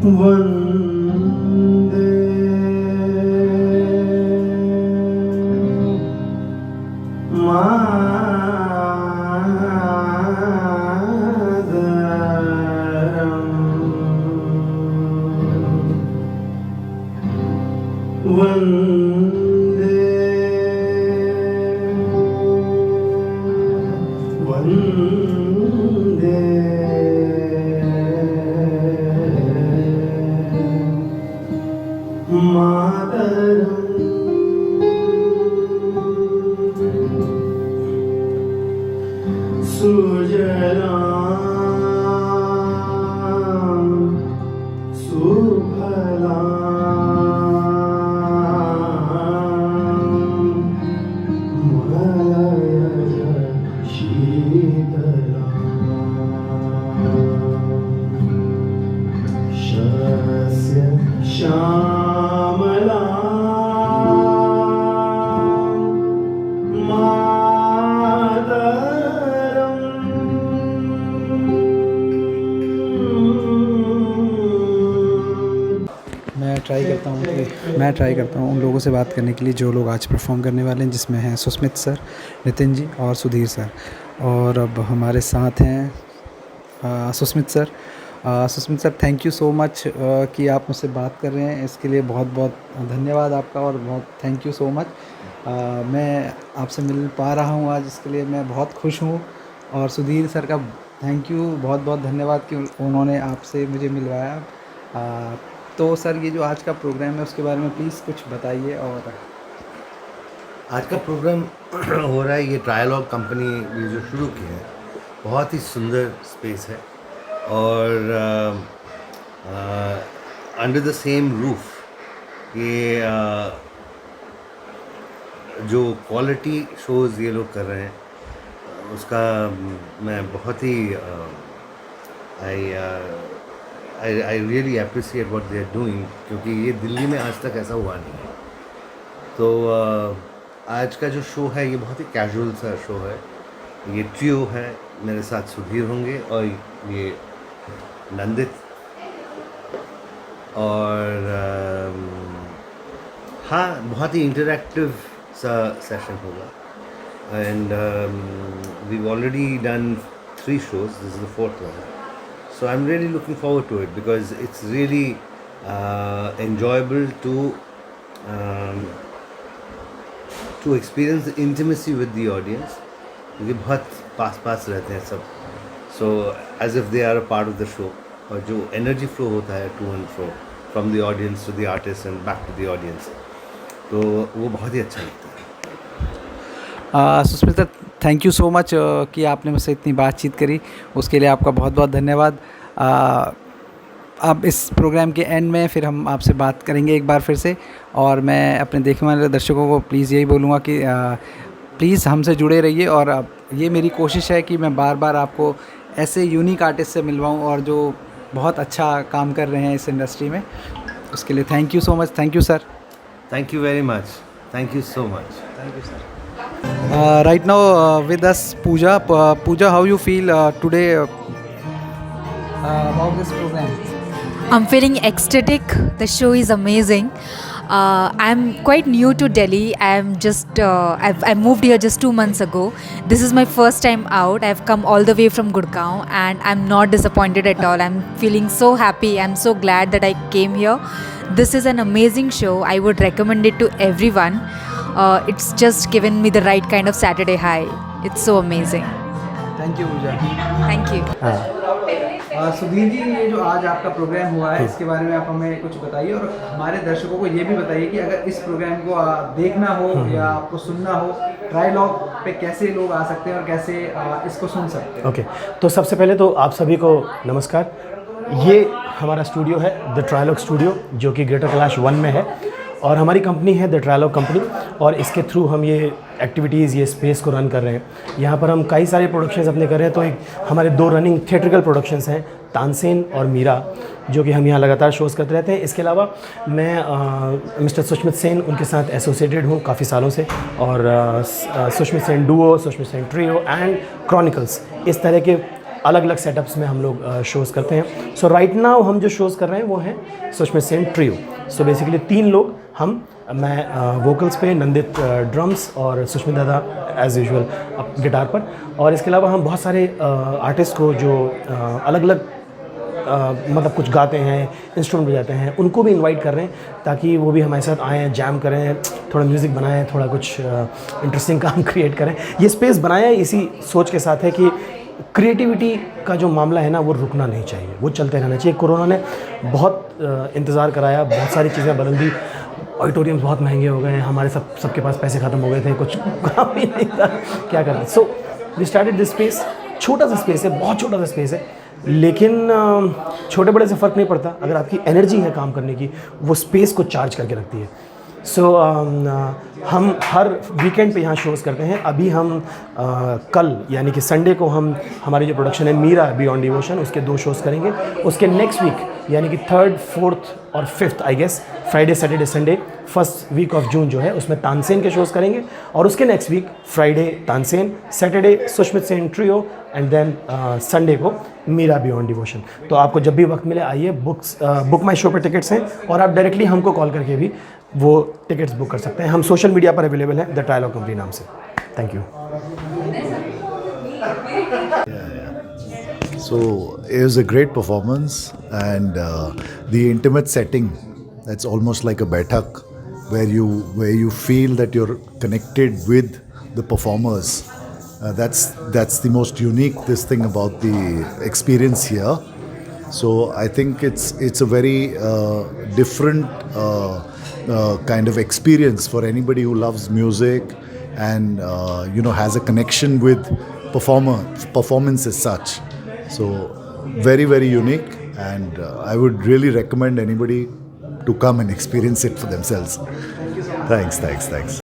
वन्दे मातरम् वन्दे वन्दे मातरम् सुजलां सुफलां मलयज शीतलां शस्य श्यामलां मैं ट्राई करता हूँ उन लोगों से बात करने के लिए जो लोग आज परफॉर्म करने वाले हैं, जिसमें हैं सुस्मित सर, नितिन जी और सुधीर सर। और अब हमारे साथ हैं Susmit sir. Susmit sir, thank you so much कि आप मुझसे बात कर रहे हैं। इसके लिए बहुत बहुत धन्यवाद आपका और बहुत थैंक यू सो मच। मैं आपसे मिल पा रहा हूँ आज, इसके लिए मैं बहुत खुश हूँ। और सुधीर सर का थैंक यू, बहुत बहुत धन्यवाद कि उन्होंने आपसे मुझे मिलवाया। तो सर, ये जो आज का प्रोग्राम है उसके बारे में प्लीज़ कुछ बताइए। और आज का प्रोग्राम हो रहा है, ये ट्रायलॉग कंपनी ये जो शुरू की है, बहुत ही सुंदर स्पेस है। और अंडर द सेम रूफ ये जो क्वालिटी शोज़ ये लोग कर रहे हैं, उसका मैं बहुत ही I really appreciate what they are doing, क्योंकि ये दिल्ली में आज तक ऐसा हुआ नहीं है। तो आज का जो शो है ये बहुत ही कैजुअल सा शो है। ये ट्रियो है, मेरे साथ सुधीर होंगे और ये नंदित। और हाँ, बहुत ही इंटरैक्टिव सा सेशन होगा। And we already done 3 shows, this is the 4th one. So I'm really looking forward to it because it's really enjoyable to experience the intimacy with the audience. क्योंकि बहुत पास रहते हैं सब, so as if they are a part of the show. और जो energy flow होता है to and fro from the audience to the artist and back to the audience, तो वो बहुत ही अच्छा लगता है। Susmita, thank you so much कि आपने मुझसे इतनी बातचीत करी, उसके लिए आपका बहुत बहुत धन्यवाद। अब इस प्रोग्राम के एंड में फिर हम आपसे बात करेंगे एक बार फिर से। और मैं अपने देखने वाले दर्शकों को प्लीज़ यही बोलूँगा कि प्लीज़ हमसे जुड़े रहिए। और अब ये मेरी कोशिश है कि मैं बार बार आपको ऐसे यूनिक आर्टिस्ट से मिलवाऊँ और जो बहुत अच्छा काम कर रहे हैं इस इंडस्ट्री में। उसके लिए thank you so much. Thank you sir. Thank you very much. Thank you so much. Thank you, sir. Right now with us Pooja. Pooja, how you feel today about this program? I'm feeling ecstatic. The show is amazing. I'm quite new to Delhi. I moved here just 2 months ago. This is my first time out. I've come all the way from Gurgaon and I'm not disappointed at all. I'm feeling so happy. I'm so glad that I came here. This is an amazing show. I would recommend it to everyone. It's just given me the right kind of Saturday high. It's so amazing. Thank you Pooja. Thank you. Sudhir ji, ये जो आज आपका programme हुआ है इसके बारे में आप हमें कुछ बताइए। और हमारे दर्शकों को ये भी बताइए कि अगर इस प्रोग्राम को देखना हो या आपको सुनना हो, ट्रायलॉग पे कैसे लोग आ सकते हैं और कैसे इसको सुन सकते हैं। ओके, तो सबसे पहले तो आप सभी को नमस्कार। ये हमारा स्टूडियो है द ट्रायलॉग स्टूडियो, जो कि ग्रेटर कैलाश 1 में है। और हमारी कंपनी है द ट्रायलॉग कंपनी, और इसके थ्रू हम ये एक्टिविटीज़, ये स्पेस को रन कर रहे हैं। यहाँ पर हम कई सारे प्रोडक्शंस अपने कर रहे हैं। तो एक हमारे 2 रनिंग थिएट्रिकल प्रोडक्शंस हैं, तानसेन और मीरा, जो कि हम यहाँ लगातार शोज़ करते रहते हैं। इसके अलावा मैं मिस्टर सुष्मित सेन, उनके साथ एसोसिएटेड हूँ काफ़ी सालों से। और Sushmit Sen Duo, Sushmit Sen trio and chronicles, इस तरह के अलग अलग सेटअप्स में हम लोग शोज़ करते हैं। सो राइट नाउ हम जो शोज़ कर रहे हैं वो हैं Sushmit Sen trio. So basically 3 लोग मैं वोकल्स पे, नंदित ड्रम्स और सुष्मित दादा एज़ यूजुअल गिटार पर। और इसके अलावा हम बहुत सारे आर्टिस्ट को जो अलग अलग मतलब कुछ गाते हैं, इंस्ट्रूमेंट बजाते हैं, उनको भी इनवाइट कर रहे हैं ताकि वो भी हमारे साथ आएँ, जैम करें, थोड़ा म्यूज़िक बनाएं, थोड़ा कुछ इंटरेस्टिंग काम क्रिएट करें। ये स्पेस बनाया इसी सोच के साथ है कि क्रिएटिविटी का जो मामला है ना वो रुकना नहीं चाहिए, वो चलते रहना चाहिए। कोरोना ने बहुत इंतज़ार कराया, बहुत सारी चीज़ें बदल दी, ऑडिटोरियम्स बहुत महंगे हो गए हैं, हमारे सबके पास पैसे ख़त्म हो गए थे, कुछ काम ही नहीं था, क्या करते। So we started this space. छोटा सा स्पेस है, बहुत छोटा सा स्पेस है, लेकिन छोटे बड़े से फ़र्क नहीं पड़ता। अगर आपकी एनर्जी है काम करने की, वो स्पेस को चार्ज करके रखती है। सो हम हर वीकेंड पे यहाँ शोज़ करते हैं। अभी हम कल यानी कि संडे को हम हमारी जो प्रोडक्शन है मीरा बियॉन्ड डिवोशन, उसके 2 शोज़ करेंगे। उसके नेक्स्ट वीक यानी कि 3rd, 4th और 5th I guess, Friday, Saturday, Sunday, first week of June जो है उसमें तानसेन के शोज़ करेंगे। और उसके next week Friday Tansen, Saturday Sushmit Sen trio and then Sunday को मीरा बियॉन्ड डिवोशन। तो आपको जब भी वक्त मिले आइए, बुक माई शो पे टिकट्स हैं और आप डायरेक्टली हमको कॉल करके भी वो टिकट्स बुक कर सकते हैं। हम सोशल मीडिया पर अवेलेबल हैं द ट्रायलॉग कंपनी नाम से। Thank you. So it was a great performance, and the intimate setting, that's almost like a baitak where you feel that you're connected with the performers. That's the most unique thing about the experience here. So I think it's a very different kind of experience for anybody who loves music and has a connection with performance as such. So very, very unique, and I would really recommend anybody to come and experience it for themselves. Thanks.